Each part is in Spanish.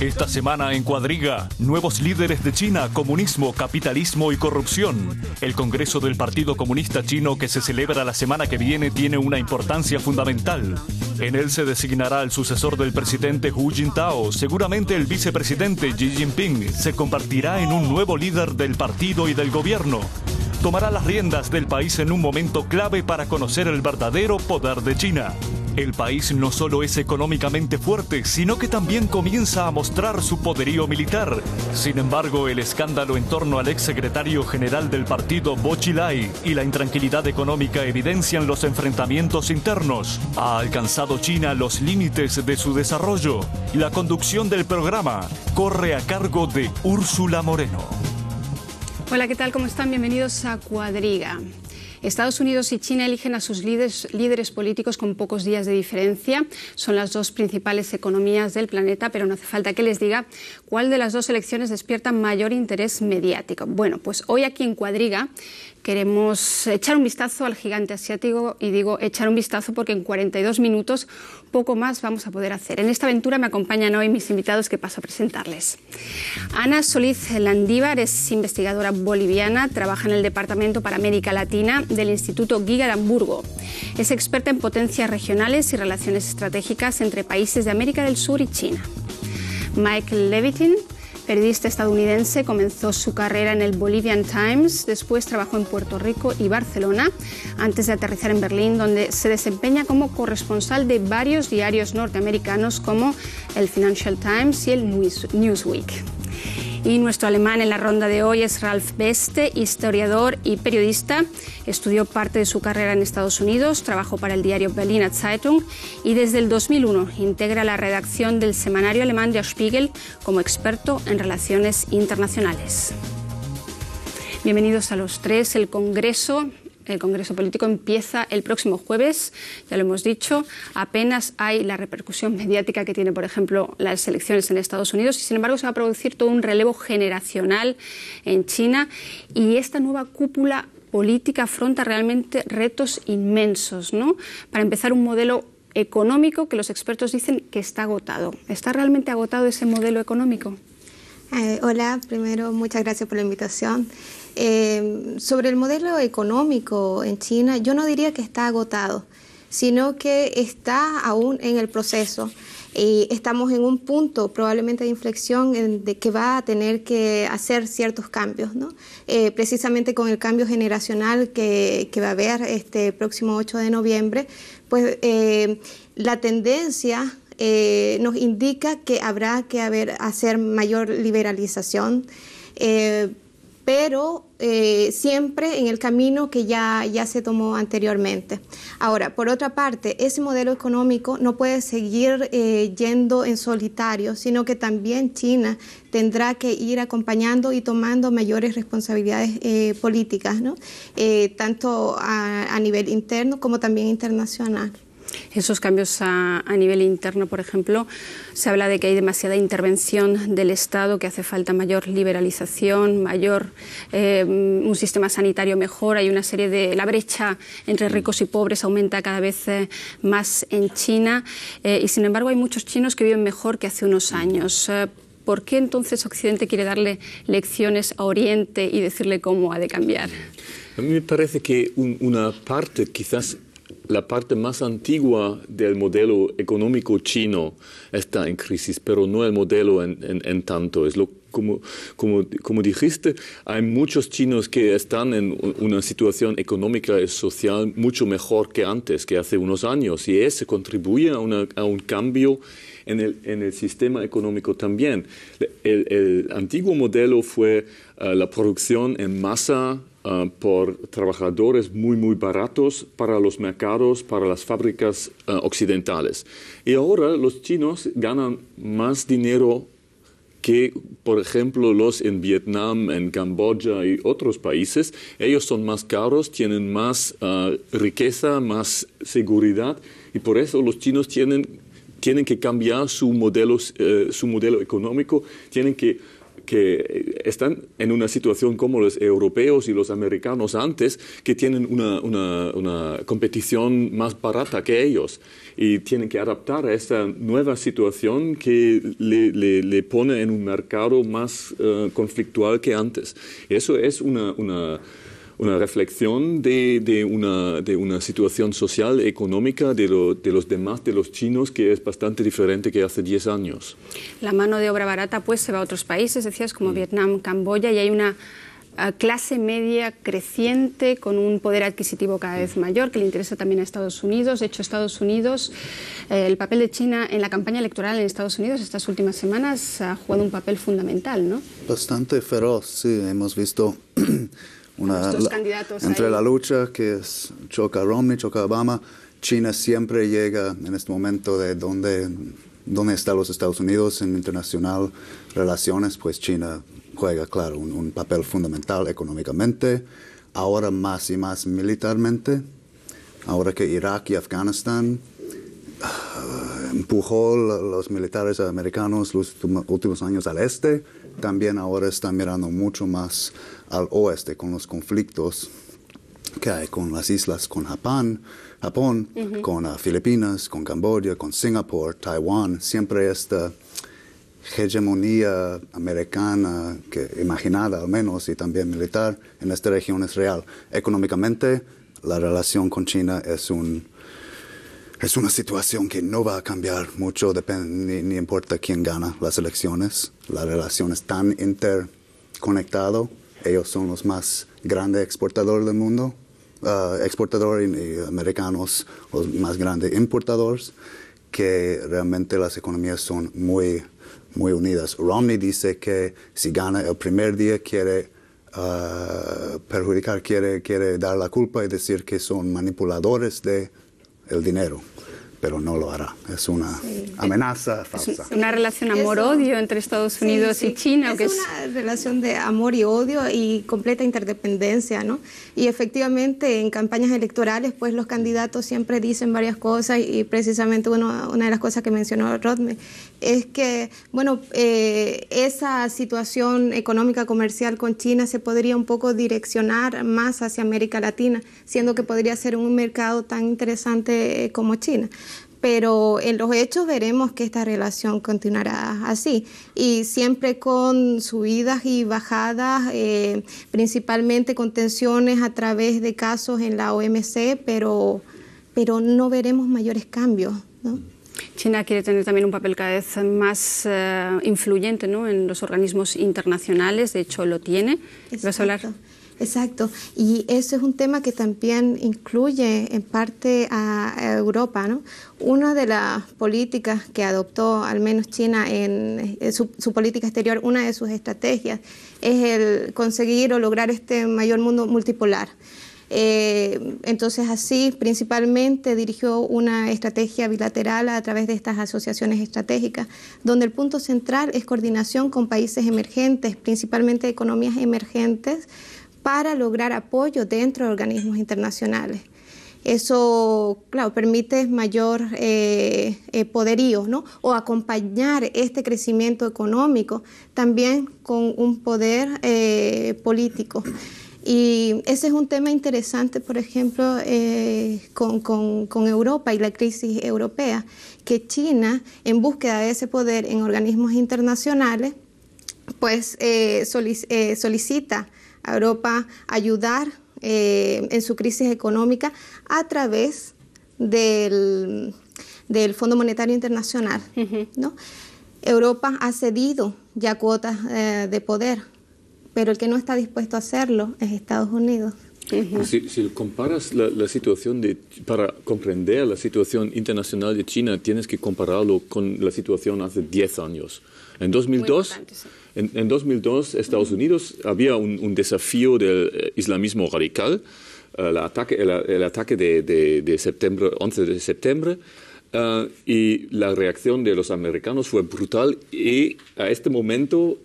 Esta semana en Cuadriga, nuevos líderes de China, comunismo, capitalismo y corrupción. El Congreso del Partido Comunista Chino que se celebra la semana que viene tiene una importancia fundamental. En él se designará el sucesor del presidente Hu Jintao. Seguramente el vicepresidente Xi Jinping se convertirá en un nuevo líder del partido y del gobierno. Tomará las riendas del país en un momento clave para conocer el verdadero poder de China. El país no solo es económicamente fuerte, sino que también comienza a mostrar su poderío militar. Sin embargo, el escándalo en torno al exsecretario general del partido, Bo Xilai, y la intranquilidad económica evidencian los enfrentamientos internos. ¿Ha alcanzado China los límites de su desarrollo? La conducción del programa corre a cargo de Úrsula Moreno. Hola, ¿qué tal? ¿Cómo están? Bienvenidos a Cuadriga. Estados Unidos y China eligen a sus líderes políticos con pocos días de diferencia. Son las dos principales economías del planeta, pero no hace falta que les diga cuál de las dos elecciones despierta mayor interés mediático. Bueno, pues hoy aquí en Cuadriga queremos echar un vistazo al gigante asiático, y digo echar un vistazo porque en 42 minutos poco más vamos a poder hacer. En esta aventura me acompañan hoy mis invitados que paso a presentarles. Ana Solís Landívar es investigadora boliviana, trabaja en el Departamento para América Latina del Instituto Giga de Hamburgo. Es experta en potencias regionales y relaciones estratégicas entre países de América del Sur y China. Michael Levitin, periodista estadounidense, comenzó su carrera en el Bolivian Times, después trabajó en Puerto Rico y Barcelona, antes de aterrizar en Berlín, donde se desempeña como corresponsal de varios diarios norteamericanos como el Financial Times y el Newsweek. Y nuestro alemán en la ronda de hoy es Ralf Beste, historiador y periodista. Estudió parte de su carrera en Estados Unidos, trabajó para el diario Berliner Zeitung y desde el 2001 integra la redacción del semanario alemán Der Spiegel como experto en relaciones internacionales. Bienvenidos a los tres. El Congreso político empieza el próximo jueves, ya lo hemos dicho. Apenas hay la repercusión mediática que tiene, por ejemplo, las elecciones en Estados Unidos, y sin embargo se va a producir todo un relevo generacional en China, y esta nueva cúpula política afronta realmente retos inmensos, ¿no? Para empezar, un modelo económico que los expertos dicen que está agotado. ¿Está realmente agotado ese modelo económico? Hola, primero muchas gracias por la invitación. Sobre el modelo económico en China, yo no diría que está agotado, sino que está aún en el proceso. Y estamos en un punto probablemente de inflexión de que va a tener que hacer ciertos cambios, ¿no? Precisamente con el cambio generacional que va a haber este próximo 8 de noviembre, pues la tendencia nos indica que habrá que hacer mayor liberalización, pero siempre en el camino que ya se tomó anteriormente. Ahora, por otra parte, ese modelo económico no puede seguir yendo en solitario, sino que también China tendrá que ir acompañando y tomando mayores responsabilidades políticas, ¿no? Tanto a nivel interno como también internacional. Esos cambios a nivel interno, por ejemplo, se habla de que hay demasiada intervención del Estado, que hace falta mayor liberalización, un sistema sanitario mejor. Hay una serie de... La brecha entre ricos y pobres aumenta cada vez más en China, y sin embargo hay muchos chinos que viven mejor que hace unos años. ¿Por qué entonces Occidente quiere darle lecciones a Oriente y decirle cómo ha de cambiar? A mí me parece que una parte, quizás la parte más antigua del modelo económico chino está en crisis, pero no el modelo en tanto. Es como dijiste, hay muchos chinos que están en una situación económica y social mucho mejor que antes, que hace unos años, y eso contribuye a un cambio en el sistema económico también. El antiguo modelo fue la producción en masa por trabajadores muy baratos para los mercados, para las fábricas occidentales. Y ahora los chinos ganan más dinero que, por ejemplo, los en Vietnam, en Camboya y otros países. Ellos son más caros, tienen más riqueza, más seguridad, y por eso los chinos tienen que cambiar su modelo económico, tienen que que están en una situación como los europeos y los americanos antes, que tienen una competición más barata que ellos y tienen que adaptar a esta nueva situación que le pone en un mercado más conflictual que antes. Eso es una reflexión de una situación social, económica de los chinos que es bastante diferente que hace 10 años. La mano de obra barata pues se va a otros países, decías, como Vietnam, Camboya, y hay una clase media creciente con un poder adquisitivo cada vez mayor que le interesa también a Estados Unidos. De hecho, Estados Unidos, el papel de China en la campaña electoral en Estados Unidos estas últimas semanas ha jugado un papel fundamental, ¿no? Bastante feroz, sí, hemos visto entre la lucha que es choca Romney, choca Obama. China siempre llega en este momento de dónde están los Estados Unidos en internacional relaciones, pues China juega, claro, un papel fundamental económicamente, ahora más y más militarmente, ahora que Irak y Afganistán empujó los militares americanos los últimos años al este, también ahora están mirando mucho más al oeste con los conflictos que hay con las islas, con Japón, con Filipinas, con Camboya, con Singapur, Taiwán. Siempre esta hegemonía americana, imaginada al menos, y también militar, en esta región es real. Económicamente, la relación con China es una situación que no va a cambiar mucho, ni importa quién gana las elecciones. La relación es tan interconectada. Ellos son los más grandes exportadores del mundo, y americanos los más grandes importadores, que realmente las economías son muy, muy unidas. Romney dice que si gana el primer día quiere perjudicar, quiere dar la culpa y decir que son manipuladores del dinero, pero no lo hará. Es una amenaza falsa. Es una relación amor-odio entre Estados Unidos y China. Es una relación de amor y odio y completa interdependencia, ¿no? Y efectivamente en campañas electorales pues los candidatos siempre dicen varias cosas y precisamente una de las cosas que mencionó Rodney es que, bueno, esa situación económica comercial con China se podría un poco direccionar más hacia América Latina, siendo que podría ser un mercado tan interesante como China. Pero en los hechos veremos que esta relación continuará así y siempre con subidas y bajadas, principalmente con tensiones a través de casos en la OMC, pero no veremos mayores cambios, ¿no? China quiere tener también un papel cada vez más influyente, ¿no?, en los organismos internacionales, de hecho lo tiene. ¿Vas a hablar? Exacto, y eso es un tema que también incluye en parte a Europa, ¿no? Una de las políticas que adoptó al menos China en su política exterior, una de sus estrategias es el conseguir o lograr este mayor mundo multipolar. Entonces así principalmente dirigió una estrategia bilateral a través de estas asociaciones estratégicas, donde el punto central es coordinación con países emergentes, principalmente economías emergentes, para lograr apoyo dentro de organismos internacionales. Eso, claro, permite mayor poderío, ¿no?, o acompañar este crecimiento económico también con un poder político. Y ese es un tema interesante, por ejemplo, con Europa y la crisis europea, que China, en búsqueda de ese poder en organismos internacionales, pues solicita a Europa ayudar en su crisis económica a través del Fondo Monetario Internacional, ¿no? Europa ha cedido ya cuotas de poder, pero el que no está dispuesto a hacerlo es Estados Unidos. Si comparas la situación para comprender la situación internacional de China, tienes que compararlo con la situación hace 10 años. En 2002, en 2002 Estados Unidos había un desafío del islamismo radical, el ataque de septiembre, 11 de septiembre, y la reacción de los americanos fue brutal y a este momento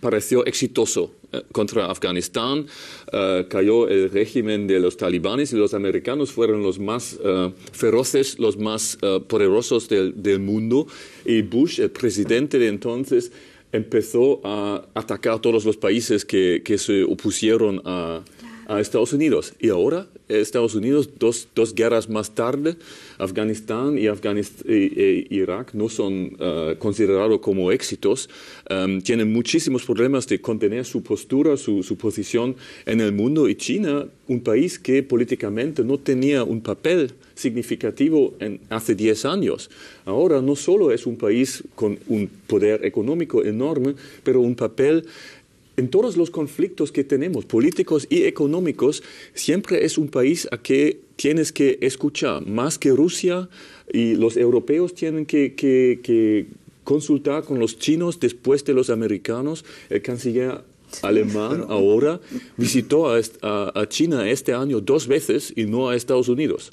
pareció exitoso. Contra Afganistán cayó el régimen de los talibanes y los americanos fueron los más feroces, los más poderosos del mundo. Y Bush, el presidente de entonces, empezó a atacar a todos los países que se opusieron a Estados Unidos. Y ahora Estados Unidos, dos guerras más tarde, Afganistán y Irak no son considerados como éxitos. Tienen muchísimos problemas de contener su postura, su posición en el mundo. Y China, un país que políticamente no tenía un papel significativo hace 10 años. Ahora no solo es un país con un poder económico enorme, pero un papel en todos los conflictos que tenemos, políticos y económicos, siempre es un país a que tienes que escuchar, más que Rusia, y los europeos tienen que consultar con los chinos después de los americanos. El canciller alemán ahora visitó a China este año 2 veces y no a Estados Unidos.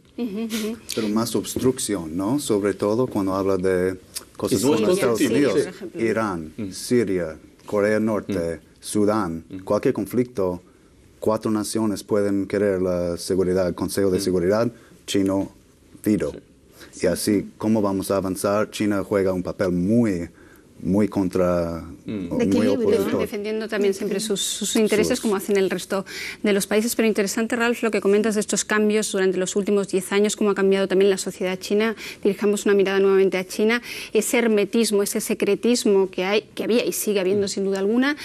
Pero más obstrucción, ¿no? Sobre todo cuando habla de cosas no como Estados Unidos, sí. Irán, Siria, Corea del Norte, Sudán, cualquier conflicto, 4 naciones pueden querer la seguridad, el Consejo de Seguridad, chino, veto. Y así, ¿cómo vamos a avanzar? China juega un papel muy contra, muy opositor. Defendiendo también siempre sus intereses, como hacen el resto de los países. Pero interesante, Ralph, lo que comentas de estos cambios durante los últimos 10 años, cómo ha cambiado también la sociedad china. Dirijamos una mirada nuevamente a China. Ese hermetismo, ese secretismo que había y sigue habiendo sin duda alguna,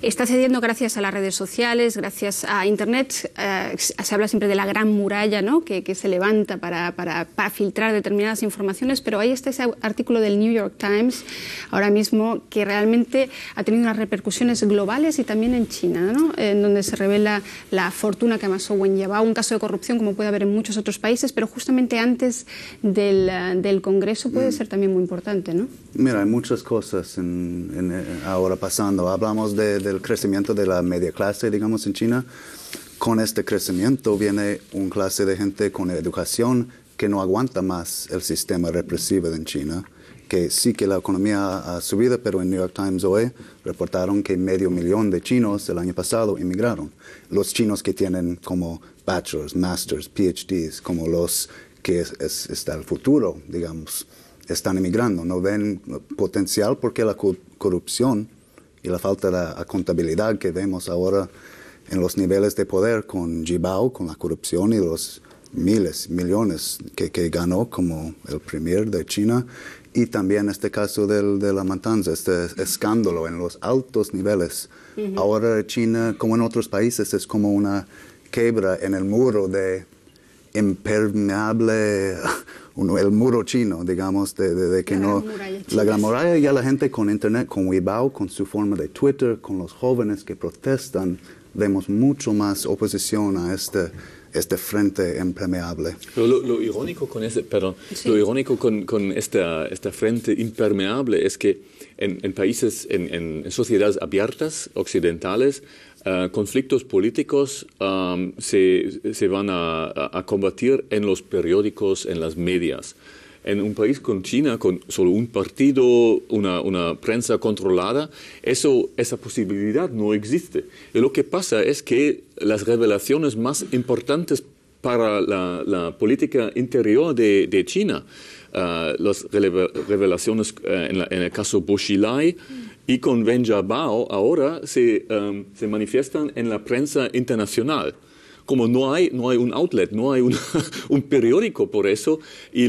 está cediendo gracias a las redes sociales, gracias a Internet. Se habla siempre de la gran muralla, ¿no?, que se levanta para filtrar determinadas informaciones, pero ahí está ese artículo del New York Times ahora mismo que realmente ha tenido unas repercusiones globales y también en China, ¿no?, en donde se revela la fortuna que amasó Wen Jiabao, un caso de corrupción como puede haber en muchos otros países, pero justamente antes del Congreso puede ser también muy importante, ¿no? Mira, hay muchas cosas ahora pasando. Hablamos del crecimiento de la media clase, digamos, en China. Con este crecimiento viene una clase de gente con educación que no aguanta más el sistema represivo en China, que sí que la economía ha subido, pero en New York Times hoy reportaron que 500,000 de chinos el año pasado inmigraron. Los chinos que tienen como bachelors, masters, PhDs, como los que está el futuro, digamos, están emigrando, no ven potencial porque la corrupción y la falta de contabilidad que vemos ahora en los niveles de poder con Jiabao, con la corrupción y los miles, millones que ganó como el premier de China, y también este caso de la matanza, este escándalo en los altos niveles. Ahora China, como en otros países, es como una quebra en el muro de impermeable, el muro chino, digamos, de que no... La gran muralla, ya la gente con Internet, con Weibo, con su forma de Twitter, con los jóvenes que protestan, vemos mucho más oposición a este frente impermeable. Pero lo irónico con lo irónico con esta frente impermeable es que en países, en sociedades abiertas, occidentales, conflictos políticos se van a combatir en los periódicos, en las medias. En un país con China, con solo un partido, una prensa controlada, esa posibilidad no existe. Y lo que pasa es que las revelaciones más importantes para la política interior de China, las revelaciones en el caso Bo Xilai y con Wen Jiabao, ahora se manifiestan en la prensa internacional. Como no hay un outlet, no hay un periódico por eso, y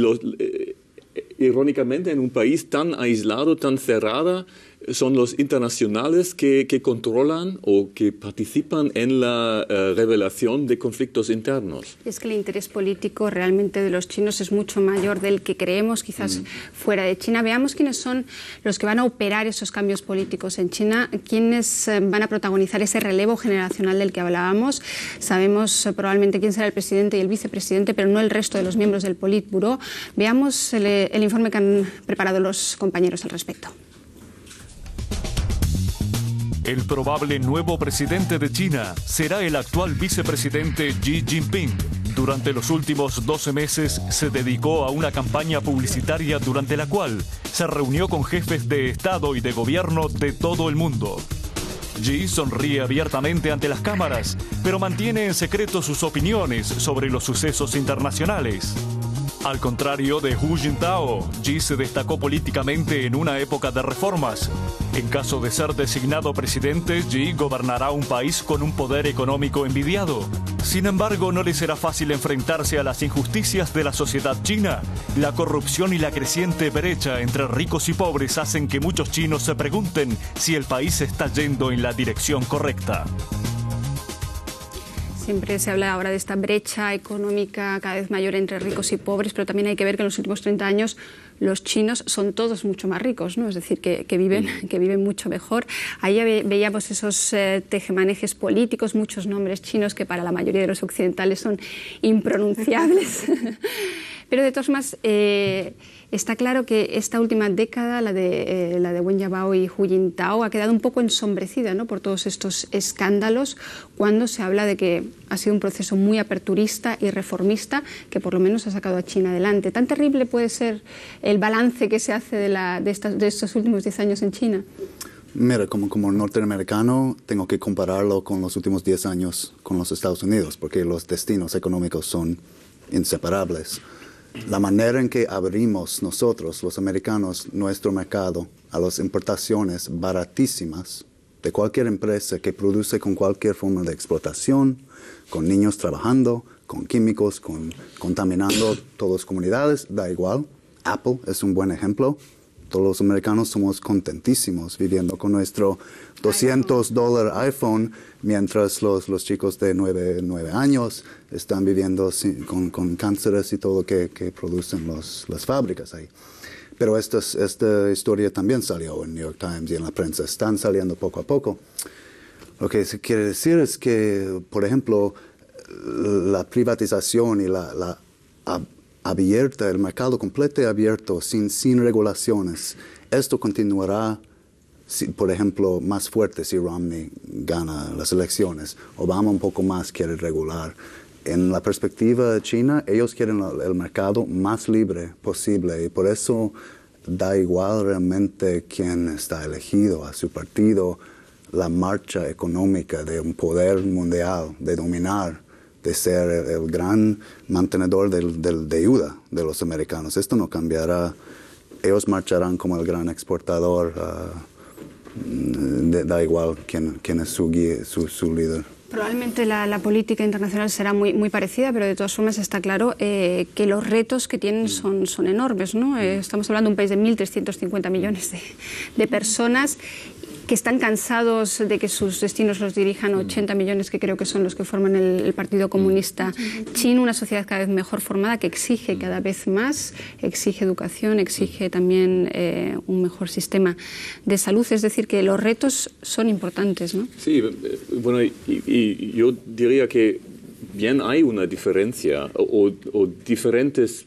irónicamente en un país tan aislado, tan cerrado, son los internacionales que controlan o que participan en la revelación de conflictos internos. Es que el interés político realmente de los chinos es mucho mayor del que creemos, quizás fuera de China. Veamos quiénes son los que van a operar esos cambios políticos en China, quiénes van a protagonizar ese relevo generacional del que hablábamos. Sabemos probablemente quién será el presidente y el vicepresidente, pero no el resto de los miembros del Politburó. Veamos el informe que han preparado los compañeros al respecto. El probable nuevo presidente de China será el actual vicepresidente Xi Jinping. Durante los últimos 12 meses se dedicó a una campaña publicitaria durante la cual se reunió con jefes de Estado y de gobierno de todo el mundo. Xi sonríe abiertamente ante las cámaras, pero mantiene en secreto sus opiniones sobre los sucesos internacionales. Al contrario de Hu Jintao, Xi se destacó políticamente en una época de reformas. En caso de ser designado presidente, Xi gobernará un país con un poder económico envidiado. Sin embargo, no le será fácil enfrentarse a las injusticias de la sociedad china. La corrupción y la creciente brecha entre ricos y pobres hacen que muchos chinos se pregunten si el país está yendo en la dirección correcta. Siempre se habla ahora de esta brecha económica cada vez mayor entre ricos y pobres, pero también hay que ver que en los últimos 30 años los chinos son todos mucho más ricos, ¿no? Es decir, que viven mucho mejor. Ahí veíamos esos tejemanejes políticos, muchos nombres chinos que para la mayoría de los occidentales son impronunciables. Pero de todas formas, está claro que esta última década, la de Wen Jiabao y Hu Jintao, ha quedado un poco ensombrecida, ¿no?, por todos estos escándalos, cuando se habla de que ha sido un proceso muy aperturista y reformista que por lo menos ha sacado a China adelante. ¿Tan terrible puede ser el balance que se hace de estos últimos 10 años en China? Mira, como norteamericano tengo que compararlo con los últimos 10 años con los Estados Unidos, porque los destinos económicos son inseparables. La manera en que abrimos nosotros, los americanos, nuestro mercado a las importaciones baratísimas de cualquier empresa que produce con cualquier forma de explotación, con niños trabajando, con químicos, contaminando todas las comunidades, da igual. Apple es un buen ejemplo. Todos los americanos somos contentísimos viviendo con nuestro $200 iPhone, mientras los chicos de 9 años están viviendo con cánceres y todo que producen las fábricas ahí. Pero esta historia también salió en New York Times y en la prensa. Están saliendo poco a poco. Lo que se quiere decir es que, por ejemplo, la privatización y la abierta, el mercado completo abierto, sin regulaciones, esto continuará, por ejemplo, más fuerte si Romney gana las elecciones. Obama un poco más quiere regular. En la perspectiva de China, ellos quieren el mercado más libre posible y por eso da igual realmente quién está elegido a su partido. La marcha económica de un poder mundial, de dominar, de ser el gran mantenedor de ayuda de los americanos. Esto no cambiará. Ellos marcharán como el gran exportador. Da igual quién es su guía, su líder. Probablemente la política internacional será muy parecida, pero de todas formas está claro que los retos que tienen son enormes, ¿no? Estamos hablando de un país de 1.350 millones de personas que están cansados de que sus destinos los dirijan 80 millones, que creo que son los que forman el Partido Comunista Chino, una sociedad cada vez mejor formada que exige cada vez más, exige educación, exige también un mejor sistema de salud, es decir, que los retos son importantes, ¿no? Sí, bueno, y yo diría que bien hay una diferencia o diferentes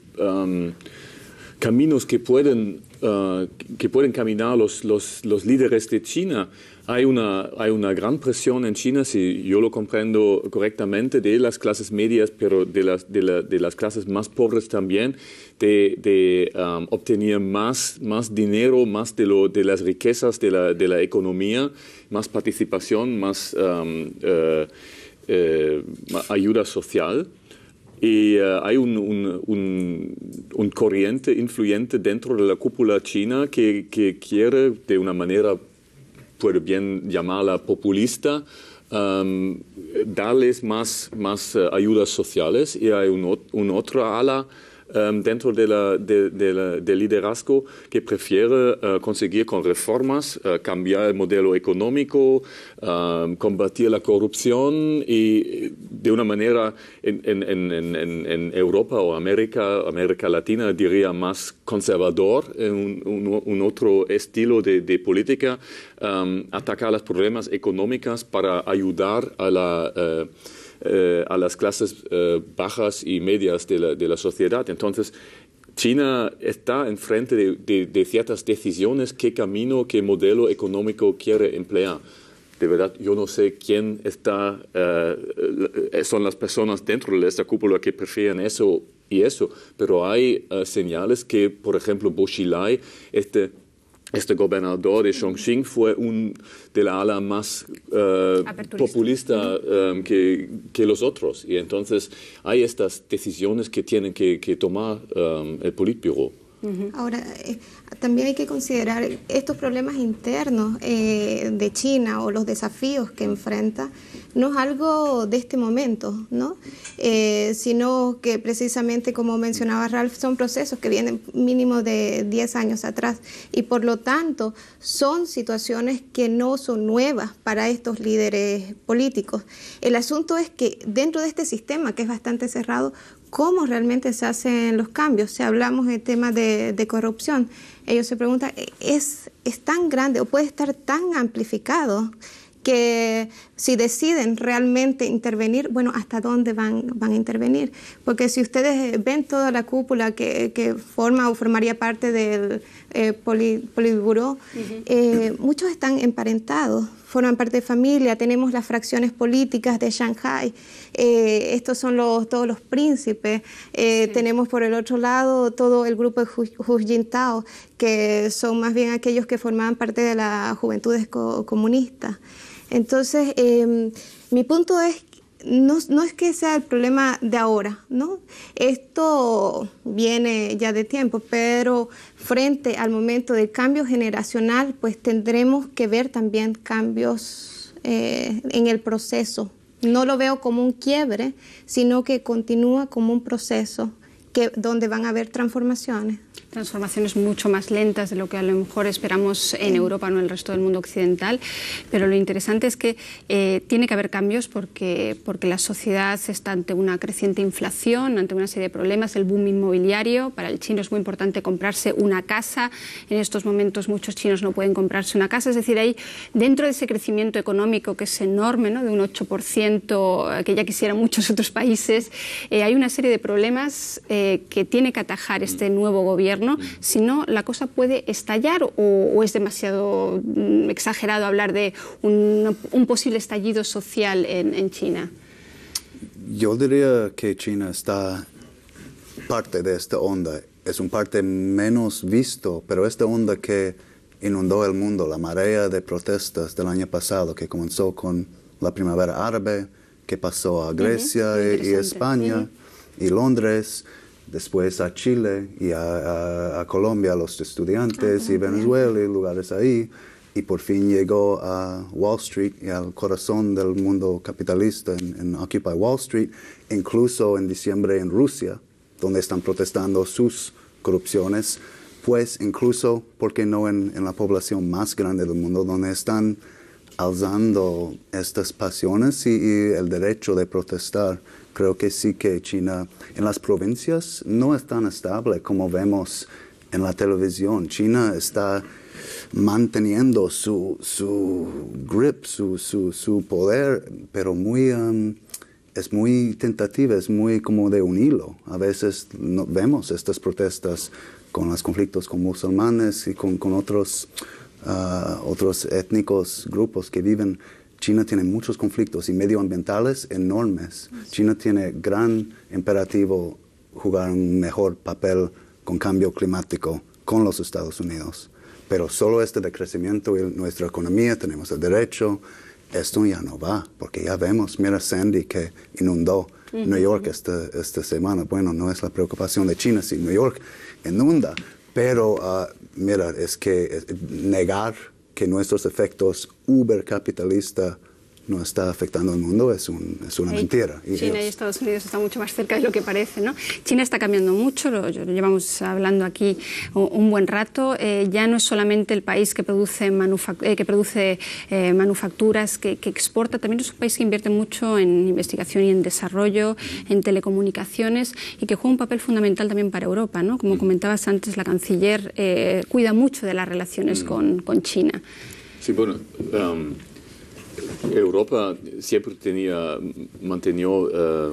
caminos que pueden caminar los líderes de China. Hay una gran presión en China, si yo lo comprendo correctamente, de las clases medias, pero de las clases más pobres también, de obtener más dinero, más de las riquezas de la economía, más participación, más ayuda social. Y hay un corriente influyente dentro de la cúpula china que quiere, de una manera, puede bien llamarla populista, darles más ayudas sociales. Y hay un otro ala dentro del liderazgo que prefiere conseguir con reformas, cambiar el modelo económico, combatir la corrupción y de una manera en Europa o América Latina diría más conservador, un otro estilo de política, atacar los problemas económicos para ayudar a las clases bajas y medias de la sociedad. Entonces, China está enfrente de ciertas decisiones, qué camino, qué modelo económico quiere emplear. De verdad, yo no sé quién son las personas dentro de esta cúpula que prefieren eso y eso, pero hay señales que, por ejemplo, Bo Xilai, este gobernador de Chongqing fue de la ala más populista que los otros. Y entonces hay estas decisiones que tienen que tomar el Politburo. Ahora, también hay que considerar estos problemas internos de China o los desafíos que enfrenta. No es algo de este momento, ¿no? Sino que precisamente, como mencionaba Ralph, son procesos que vienen mínimo de 10 años atrás y por lo tanto son situaciones que no son nuevas para estos líderes políticos. El asunto es que dentro de este sistema, que es bastante cerrado, ¿cómo realmente se hacen los cambios? Si hablamos de temas de corrupción, ellos se preguntan, ¿es tan grande o puede estar tan amplificado que si deciden realmente intervenir, bueno, ¿hasta dónde van a intervenir? Porque si ustedes ven toda la cúpula que forma o formaría parte del Politburo, muchos están emparentados, forman parte de familia, tenemos las fracciones políticas de Shanghái, estos son todos los príncipes, tenemos por el otro lado todo el grupo de Hu Jintao, que son más bien aquellos que formaban parte de las juventudes comunistas. Entonces, mi punto es, no es que sea el problema de ahora, ¿no? Esto viene ya de tiempo, pero frente al momento del cambio generacional, pues tendremos que ver también cambios en el proceso. No lo veo como un quiebre, sino que continúa como un proceso donde van a haber transformaciones. Transformaciones mucho más lentas de lo que a lo mejor esperamos en Europa, no en el resto del mundo occidental, pero lo interesante es que tiene que haber cambios porque la sociedad está ante una creciente inflación, ante una serie de problemas, el boom inmobiliario. Para el chino es muy importante comprarse una casa. En estos momentos muchos chinos no pueden comprarse una casa, es decir, hay dentro de ese crecimiento económico que es enorme, ¿no?, de un 8%, que ya quisieran muchos otros países, hay una serie de problemas que tiene que atajar este nuevo gobierno. Si no, la cosa puede estallar o es demasiado exagerado hablar de un posible estallido social en China. Yo diría que China está parte de esta onda. Es un parte menos visto, pero esta onda que inundó el mundo, la marea de protestas del año pasado, que comenzó con la primavera árabe, que pasó a Grecia y España y Londres, después a Chile y a Colombia, a los estudiantes y Venezuela y lugares ahí, y por fin llegó a Wall Street y al corazón del mundo capitalista en Occupy Wall Street, incluso en diciembre en Rusia, donde están protestando sus corrupciones, pues incluso, ¿por qué no en la población más grande del mundo, donde están alzando estas pasiones y el derecho de protestar? Creo que sí que China en las provincias no es tan estable como vemos en la televisión. China está manteniendo su grip, su poder, pero es muy tentativa, es muy como de un hilo. A veces no, vemos estas protestas con los conflictos con musulmanes y con otros étnicos, grupos que viven. China tiene muchos conflictos y medioambientales enormes. China tiene gran imperativo jugar un mejor papel con cambio climático con los Estados Unidos. Pero solo este decrecimiento y nuestra economía, tenemos el derecho, esto ya no va, porque ya vemos, mira Sandy que inundó New York esta semana. Bueno, no es la preocupación de China si New York inunda, pero mira, es que negar que nuestros efectos uber capitalista no está afectando al mundo es una mentira. China y Estados Unidos están mucho más cerca de lo que parece, ¿no? China está cambiando mucho, lo llevamos hablando aquí un buen rato. Ya no es solamente el país que produce manufacturas, que exporta, también es un país que invierte mucho en investigación y en desarrollo, en telecomunicaciones, y que juega un papel fundamental también para Europa, ¿no? Como comentabas antes, la canciller cuida mucho de las relaciones con China. Sí, bueno, Europa siempre mantenió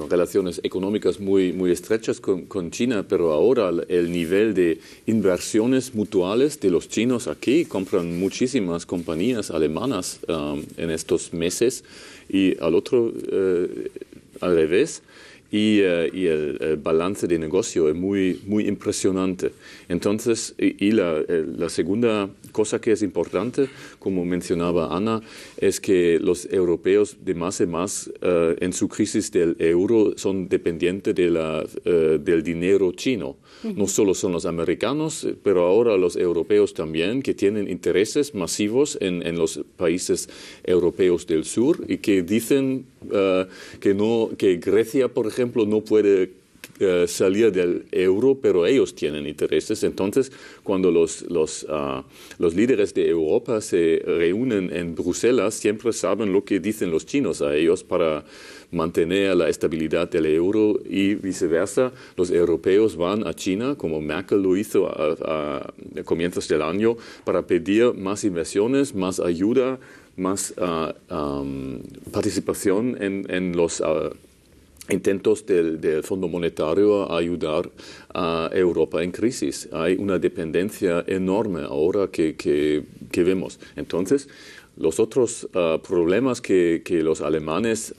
relaciones económicas muy estrechas con China, pero ahora el nivel de inversiones mutuales de los chinos aquí, compran muchísimas compañías alemanas en estos meses, y al revés. y el balance de negocio es muy impresionante. Entonces, la segunda cosa que es importante, como mencionaba Ana, es que los europeos de más en más en su crisis del euro son dependientes del dinero chino. No solo son los americanos, pero ahora los europeos también, que tienen intereses masivos en los países europeos del sur y que dicen que Grecia, por ejemplo, no puede salir del euro, pero ellos tienen intereses. Entonces, cuando los líderes de Europa se reúnen en Bruselas, siempre saben lo que dicen los chinos a ellos para mantener la estabilidad del euro y viceversa. Los europeos van a China, como Merkel lo hizo a comienzos del año, para pedir más inversiones, más ayuda, más participación en los intentos del Fondo Monetario a ayudar a Europa en crisis. Hay una dependencia enorme ahora que vemos. Entonces, los otros problemas que los alemanes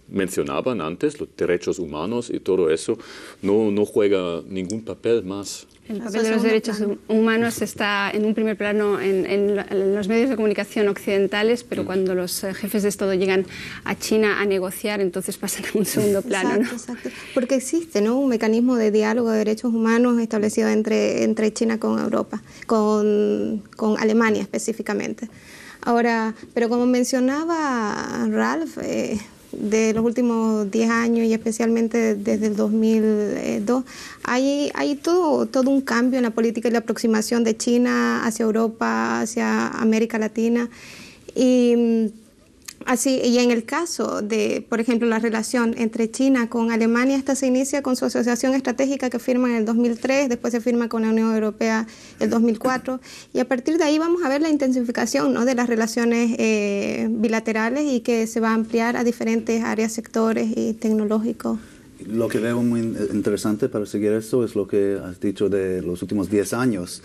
mencionaban antes, los derechos humanos y todo eso, no juega ningún papel más. El papel de los derechos humanos está en un primer plano en los medios de comunicación occidentales, pero cuando los jefes de Estado llegan a China a negociar, entonces pasan a un segundo plano. Exacto, ¿no? Exacto. Porque existe, ¿no?, un mecanismo de diálogo de derechos humanos establecido entre China con Europa, con Alemania específicamente. Ahora, pero como mencionaba Ralph, de los últimos 10 años y especialmente desde el 2002, hay todo un cambio en la política y la aproximación de China hacia Europa, hacia América Latina. Y en el caso de, por ejemplo, la relación entre China con Alemania, esta se inicia con su asociación estratégica que firma en el 2003, después se firma con la Unión Europea el 2004, y a partir de ahí vamos a ver la intensificación, ¿no?, de las relaciones bilaterales, y que se va a ampliar a diferentes áreas, sectores y tecnológicos. Lo que veo muy interesante para seguir eso es lo que has dicho de los últimos 10 años.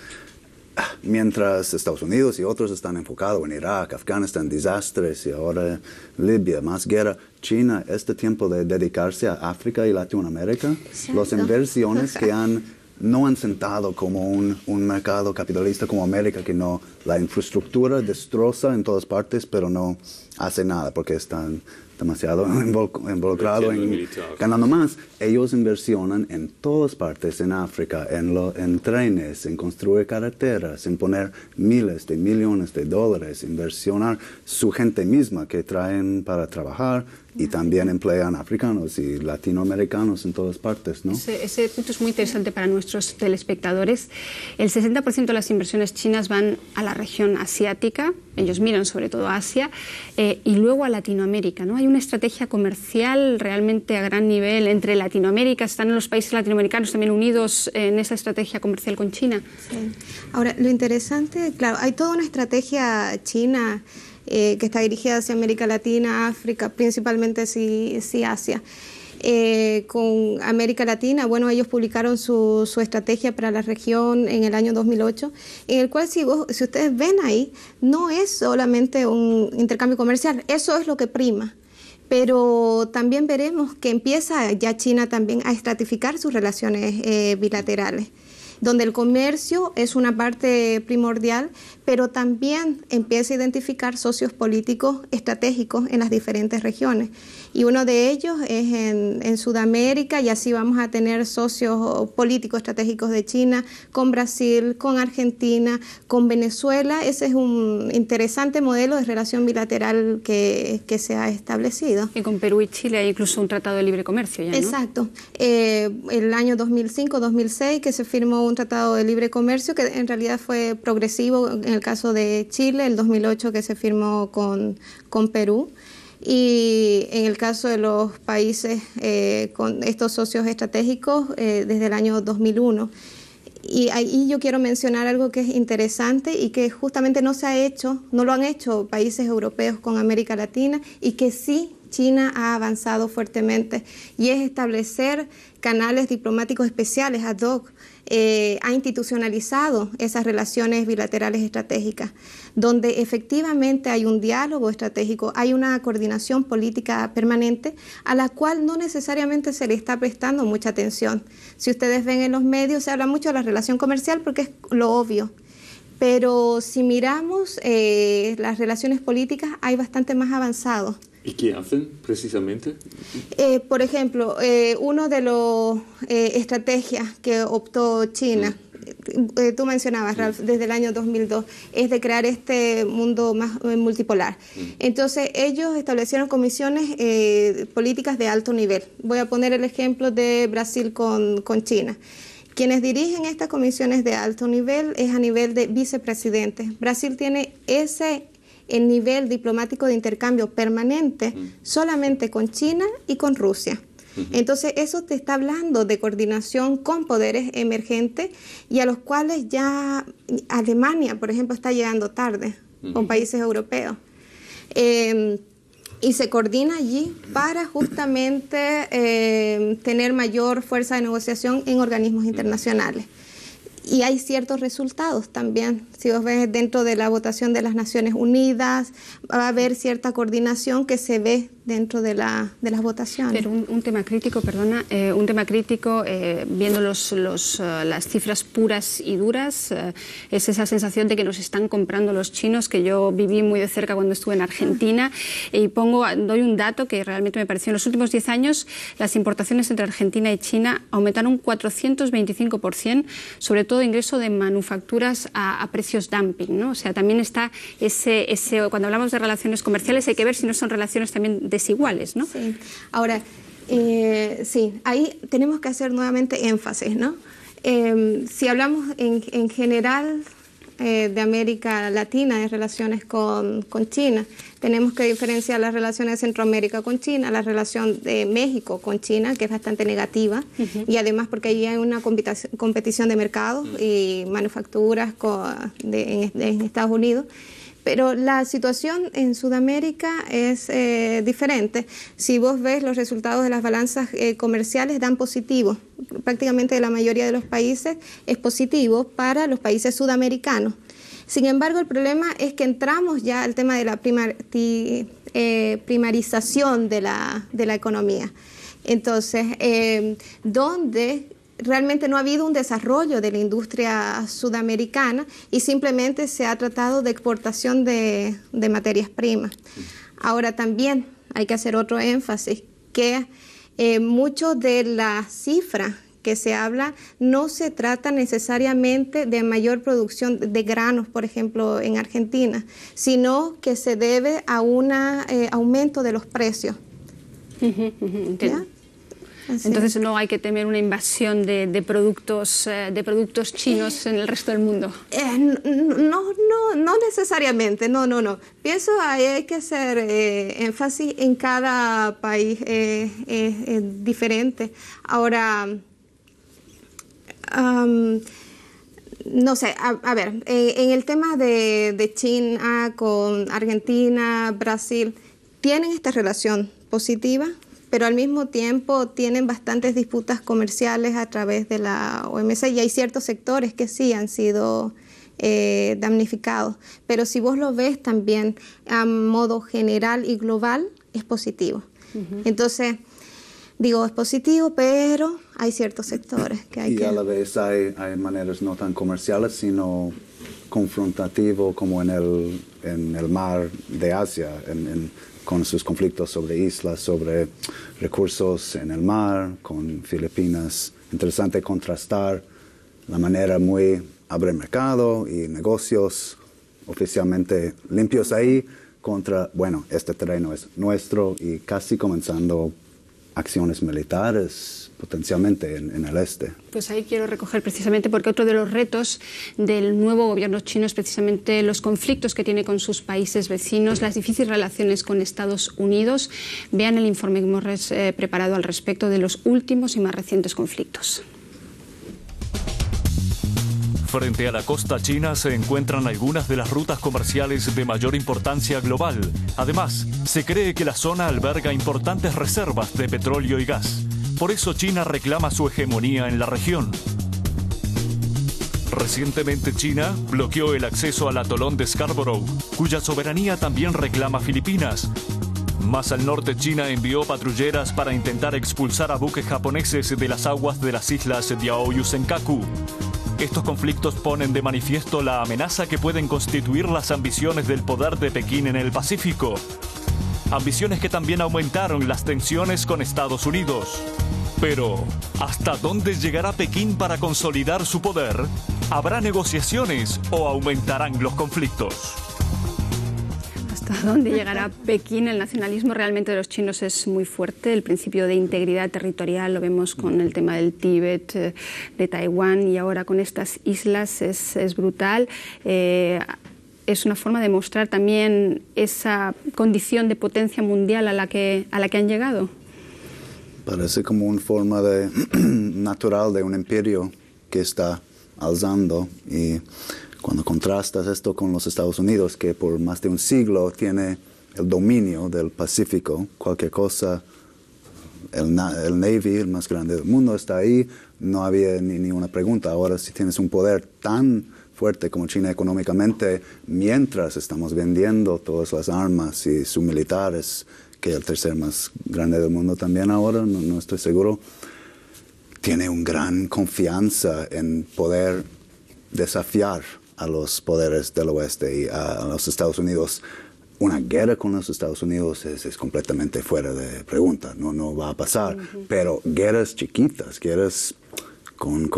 Mientras Estados Unidos y otros están enfocados en Irak, Afganistán, desastres, y ahora Libia, más guerra, China, este tiempo de dedicarse a África y Latinoamérica, las inversiones que no han sentado como un mercado capitalista como América, que no, la infraestructura destroza en todas partes, pero no hace nada porque están demasiado involucrado en ganando más. Ellos inversionan en todas partes en África, en trenes, en construir carreteras, en poner miles de millones de dólares, inversionar su gente misma que traen para trabajar, y también emplean africanos y latinoamericanos en todas partes, ¿no? Ese punto es muy interesante para nuestros telespectadores. El 60% de las inversiones chinas van a la región asiática, ellos miran sobre todo a Asia, y luego a Latinoamérica, ¿no? Hay una estrategia comercial realmente a gran nivel entre Latinoamérica, están los países latinoamericanos también unidos en esa estrategia comercial con China. Sí. Ahora, lo interesante, claro, hay toda una estrategia china que está dirigida hacia América Latina, África, principalmente sí Asia. Con América Latina, bueno, ellos publicaron su estrategia para la región en el año 2008, en el cual, si ustedes ven ahí, no es solamente un intercambio comercial, eso es lo que prima. Pero también veremos que empieza ya China también a estratificar sus relaciones bilaterales, donde el comercio es una parte primordial, pero también empieza a identificar socios políticos estratégicos en las diferentes regiones. Y uno de ellos es en Sudamérica, y así vamos a tener socios políticos estratégicos de China, con Brasil, con Argentina, con Venezuela. Ese es un interesante modelo de relación bilateral que se ha establecido. Y con Perú y Chile hay incluso un tratado de libre comercio ya, ¿no? Exacto. El año 2005-2006 que se firmó un tratado de libre comercio que en realidad fue progresivo en el caso de Chile, el 2008 que se firmó con Perú, y en el caso de los países con estos socios estratégicos desde el año 2001. Y ahí yo quiero mencionar algo que es interesante y que justamente no lo han hecho países europeos con América Latina, y que sí China ha avanzado fuertemente y es establecer canales diplomáticos especiales ad hoc. Ha institucionalizado esas relaciones bilaterales estratégicas, donde efectivamente hay un diálogo estratégico, hay una coordinación política permanente a la cual no necesariamente se le está prestando mucha atención. Si ustedes ven en los medios, se habla mucho de la relación comercial porque es lo obvio, pero si miramos las relaciones políticas, hay bastante más avanzado. ¿Y qué hacen precisamente? Por ejemplo, uno de las estrategias que optó China, tú mencionabas, Ralph, desde el año 2002, es de crear este mundo más multipolar. Entonces, ellos establecieron comisiones políticas de alto nivel. Voy a poner el ejemplo de Brasil con China. Quienes dirigen estas comisiones de alto nivel es a nivel de vicepresidentes. Brasil tiene el nivel diplomático de intercambio permanente solamente con China y con Rusia. Entonces eso te está hablando de coordinación con poderes emergentes y a los cuales ya Alemania, por ejemplo, está llegando tarde con países europeos. Y se coordina allí para justamente tener mayor fuerza de negociación en organismos internacionales. Y hay ciertos resultados también. Si vos ves dentro de la votación de las Naciones Unidas, va a haber cierta coordinación que se ve dentro de las votaciones. Pero un tema crítico, perdona, viendo las cifras puras y duras, es esa sensación de que nos están comprando los chinos, que yo viví muy de cerca cuando estuve en Argentina, y doy un dato que realmente me pareció. En los últimos 10 años, las importaciones entre Argentina y China aumentaron un 425%, sobre todo ingreso de manufacturas a precios dumping, ¿no? O sea, también está cuando hablamos de relaciones comerciales hay que ver si no son relaciones también desiguales, ¿no? Sí. Ahora, sí, ahí tenemos que hacer nuevamente énfasis, ¿no? Si hablamos en general de América Latina, de relaciones con China, tenemos que diferenciar las relaciones de Centroamérica con China, la relación de México con China, que es bastante negativa, y además porque allí hay una competición de mercados y manufacturas en Estados Unidos. Pero la situación en Sudamérica es diferente. Si vos ves los resultados de las balanzas comerciales, dan positivo. Prácticamente la mayoría de los países es positivo para los países sudamericanos. Sin embargo, el problema es que entramos ya al tema de la primarización de la economía. Entonces, donde realmente no ha habido un desarrollo de la industria sudamericana y simplemente se ha tratado de exportación de materias primas. Ahora también hay que hacer otro énfasis, que mucho de las cifras que se habla no se trata necesariamente de mayor producción de granos, por ejemplo, en Argentina, sino que se debe a un aumento de los precios. ¿Ya? Entonces no hay que temer una invasión de productos chinos en el resto del mundo. No necesariamente, no. Pienso que hay que hacer énfasis en cada país diferente. Ahora, no sé, a ver, en el tema de China con Argentina, Brasil, tienen esta relación positiva, pero al mismo tiempo tienen bastantes disputas comerciales a través de la OMC y hay ciertos sectores que sí han sido damnificados. Pero si vos lo ves también a modo general y global, es positivo. Entonces, digo, es positivo, pero hay ciertos sectores que hay que... Y a la vez hay maneras no tan comerciales, sino confrontativo, como en el mar de Asia, con sus conflictos sobre islas, sobre recursos en el mar, con Filipinas. Interesante contrastar la manera muy abrir mercado y negocios oficialmente limpios ahí contra, bueno, este terreno es nuestro y casi comenzando acciones militares potencialmente en el este. Pues ahí quiero recoger precisamente porque otro de los retos del nuevo gobierno chino es precisamente los conflictos que tiene con sus países vecinos, las difíciles relaciones con Estados Unidos. Vean el informe que hemos preparado al respecto de los últimos y más recientes conflictos. Frente a la costa china se encuentran algunas de las rutas comerciales de mayor importancia global. Además, se cree que la zona alberga importantes reservas de petróleo y gas. Por eso China reclama su hegemonía en la región. Recientemente China bloqueó el acceso al atolón de Scarborough, cuya soberanía también reclama Filipinas. Más al norte, China envió patrulleras para intentar expulsar a buques japoneses de las aguas de las islas Diaoyu Senkaku. Estos conflictos ponen de manifiesto la amenaza que pueden constituir las ambiciones del poder de Pekín en el Pacífico. Ambiciones que también aumentaron las tensiones con Estados Unidos. Pero, ¿hasta dónde llegará Pekín para consolidar su poder? ¿Habrá negociaciones o aumentarán los conflictos? ¿Hasta dónde llegará Pekín? El nacionalismo realmente de los chinos es muy fuerte. El principio de integridad territorial lo vemos con el tema del Tíbet, de Taiwán, y ahora con estas islas es brutal. Es una forma de mostrar también esa condición de potencia mundial a la que han llegado. Parece como una forma natural de un imperio que está alzando, y cuando contrastas esto con los Estados Unidos, que por más de un siglo tiene el dominio del Pacífico, cualquier cosa, el Navy, el más grande del mundo, está ahí, no había ni una pregunta. Ahora, si tienes un poder tan fuerte como China económicamente, mientras estamos vendiendo todas las armas y sus militares, que el tercer más grande del mundo también ahora, no estoy seguro, tiene una gran confianza en poder desafiar a los poderes del oeste y a los Estados Unidos. Una guerra con los Estados Unidos es completamente fuera de pregunta, no va a pasar. Pero guerras chiquitas, guerras con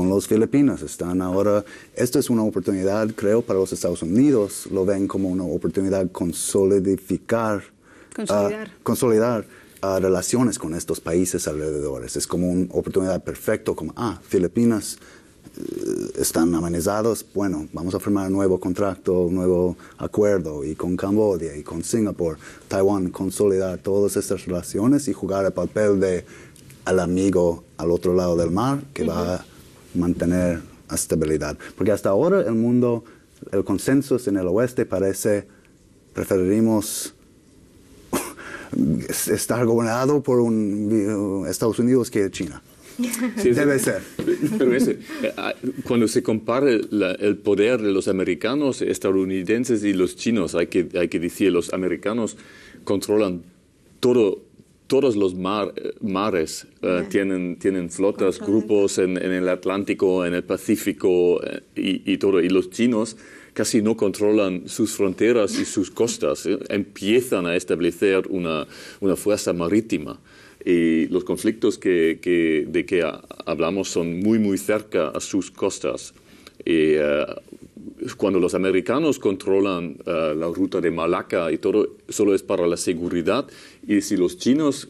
los Filipinas están ahora. Esta es una oportunidad, creo, para los Estados Unidos. Lo ven como una oportunidad consolidar relaciones con estos países alrededores. Es como una oportunidad perfecta, como, Filipinas están amenizados, bueno, vamos a firmar un nuevo contrato, un nuevo acuerdo, y con Camboya y con Singapur, Taiwán, consolidar todas estas relaciones y jugar el papel de al amigo al otro lado del mar que va a mantener la estabilidad. Porque hasta ahora el mundo, el consenso en el oeste preferiríamos estar gobernado por Estados Unidos que China. Sí, debe ser. Pero cuando se compara el poder de los americanos, estadounidenses y los chinos, hay que decir, los americanos controlan todos los mares, tienen flotas, grupos en el Atlántico, en el Pacífico y todo. Y los chinos casi no controlan sus fronteras y sus costas. Empiezan a establecer una fuerza marítima. Y los conflictos de que hablamos son muy, muy cerca a sus costas. Y cuando los americanos controlan la ruta de Malaca y todo, solo es para la seguridad. Y si los chinos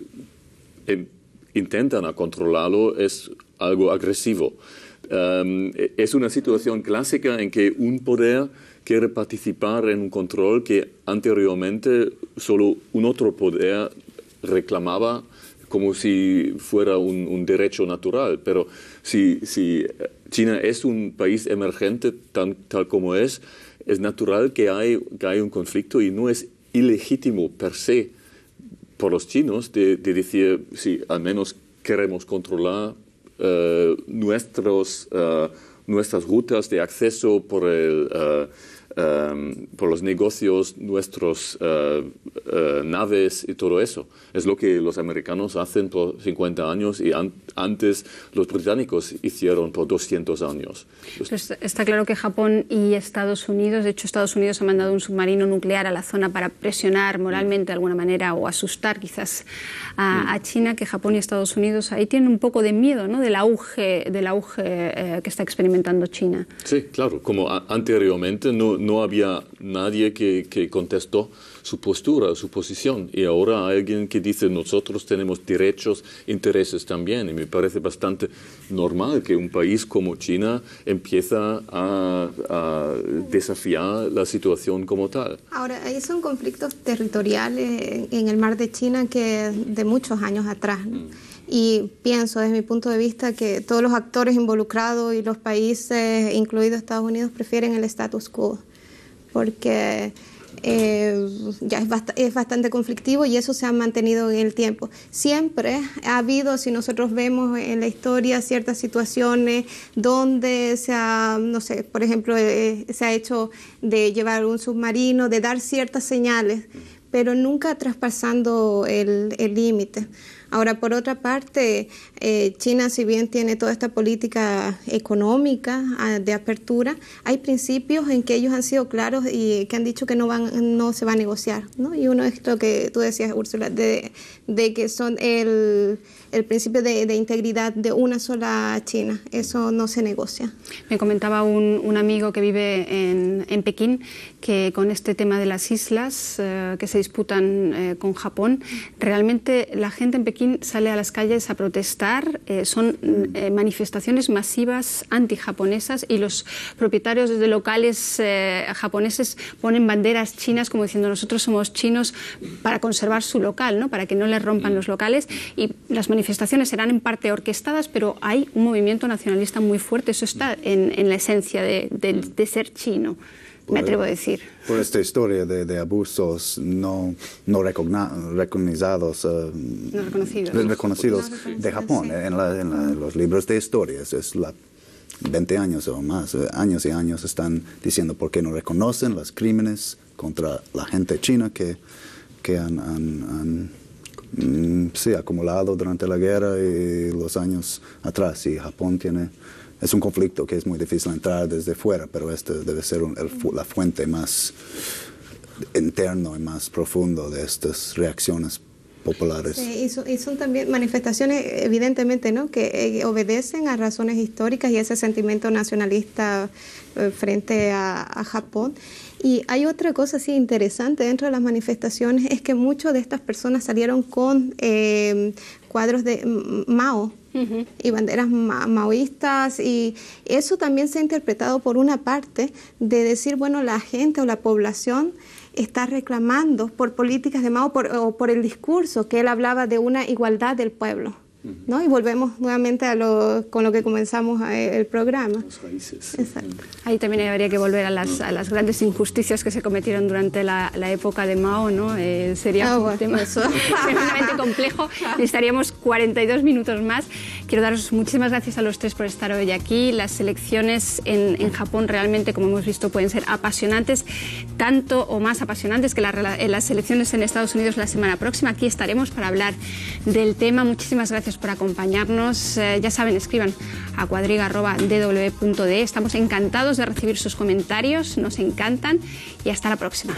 intentan controlarlo, es algo agresivo. Es una situación clásica en que un poder quiere participar en un control que anteriormente solo un otro poder reclamaba como si fuera un derecho natural. Pero si China es un país emergente tal como es natural que hay un conflicto, y no es ilegítimo per se por los chinos de decir, sí, al menos queremos controlar nuestras rutas de acceso por los negocios, nuestras naves y todo eso. Es lo que los americanos hacen por 50 años y antes los británicos hicieron por 200 años. Pues está claro que Japón y Estados Unidos, de hecho Estados Unidos ha mandado un submarino nuclear a la zona para presionar moralmente de alguna manera o asustar quizás a China, que Japón y Estados Unidos ahí tienen un poco de miedo, ¿no?, del auge que está experimentando China. Sí, claro, como anteriormente no había nadie que contestó su postura, su posición, y ahora hay alguien que dice nosotros tenemos derechos, intereses también, y me parece bastante normal que un país como China empieza a desafiar la situación como tal. Ahora, son conflictos territoriales en el mar de China que de muchos años atrás, ¿no? Y pienso desde mi punto de vista que todos los actores involucrados y los países, incluidos Estados Unidos, prefieren el status quo, porque ya es bastante conflictivo y eso se ha mantenido en el tiempo. Siempre ha habido, si nosotros vemos en la historia, ciertas situaciones donde se ha, no sé, por ejemplo, se ha hecho de llevar un submarino, de dar ciertas señales, pero nunca traspasando el límite. Ahora, por otra parte, China, si bien tiene toda esta política económica de apertura, hay principios en que ellos han sido claros y que han dicho que no se va a negociar, ¿no? Y uno es lo que tú decías, Úrsula, de que son el principio de integridad de una sola China. Eso no se negocia. Me comentaba un amigo que vive en Pekín que con este tema de las islas que se disputan con Japón, realmente la gente en Pekín sale a las calles a protestar, son manifestaciones masivas antijaponesas y los propietarios de locales japoneses ponen banderas chinas como diciendo nosotros somos chinos para conservar su local, ¿no? Para que no les rompan los locales, y las manifestaciones serán en parte orquestadas, pero hay un movimiento nacionalista muy fuerte, eso está en la esencia de ser chino. Me atrevo a decir. Por esta historia de abusos no reconocidos de Japón. Sí. En los libros de historias es 20 años o más, años y años están diciendo por qué no reconocen los crímenes contra la gente china que han acumulado durante la guerra y los años atrás. Y Japón es un conflicto que es muy difícil entrar desde fuera, pero este debe ser la fuente más interna y más profundo de estas reacciones populares. Sí, y son también manifestaciones, evidentemente, ¿no?, que obedecen a razones históricas y ese sentimiento nacionalista frente a Japón. Y hay otra cosa así interesante dentro de las manifestaciones, es que muchas de estas personas salieron con cuadros de Mao. Uh-huh. Y banderas maoístas, y eso también se ha interpretado por una parte de decir, bueno, la gente o la población está reclamando por políticas de Mao o por el discurso que él hablaba de una igualdad del pueblo, ¿no? Y volvemos nuevamente con lo que comenzamos el programa. Los raíces. Exacto. Ahí también habría que volver a las grandes injusticias que se cometieron durante la época de Mao, ¿no? Sería un tema tremendamente complejo. Necesitaríamos 42 minutos más. Quiero daros muchísimas gracias a los tres por estar hoy aquí. Las elecciones en Japón realmente, como hemos visto, pueden ser apasionantes, tanto o más apasionantes que las elecciones en Estados Unidos la semana próxima. Aquí estaremos para hablar del tema. Muchísimas gracias por acompañarnos. Ya saben, escriban a cuadriga@dw.de. Estamos encantados de recibir sus comentarios, nos encantan, y hasta la próxima.